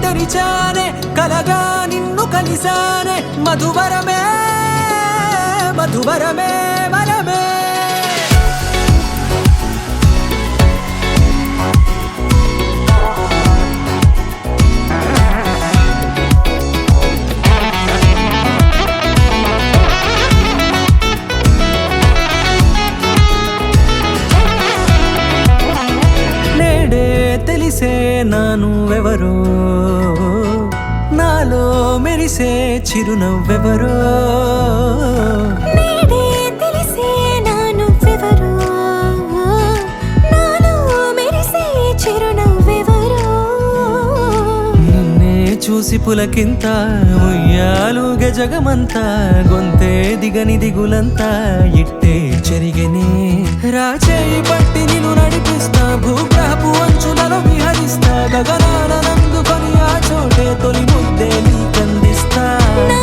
తెరిచానే కలగా నిన్ను కలిసానే మధువరమే మధువరమే వరమే తెలిసే నానువెవరో నాలో మెరిసే చిరునవ్వెవరో నేడే తెలిసే నానువెవరో నాలో మెరిసే చిరునవ్వెవరో నిన్నే చూసి పులకింత ఉయ్యాలుగ జగమంతా గొంతే దిగని దిగులంతా ఇట్టే చెరిగెనే రాచేయి పట్టి నిన్ను నడిపిస్తా భూగ్రహపు అంచులలో విహరిస్తా గగనాల నందుకొని ఆ చోటే తొలి ముద్దే నీకందిస్తా నా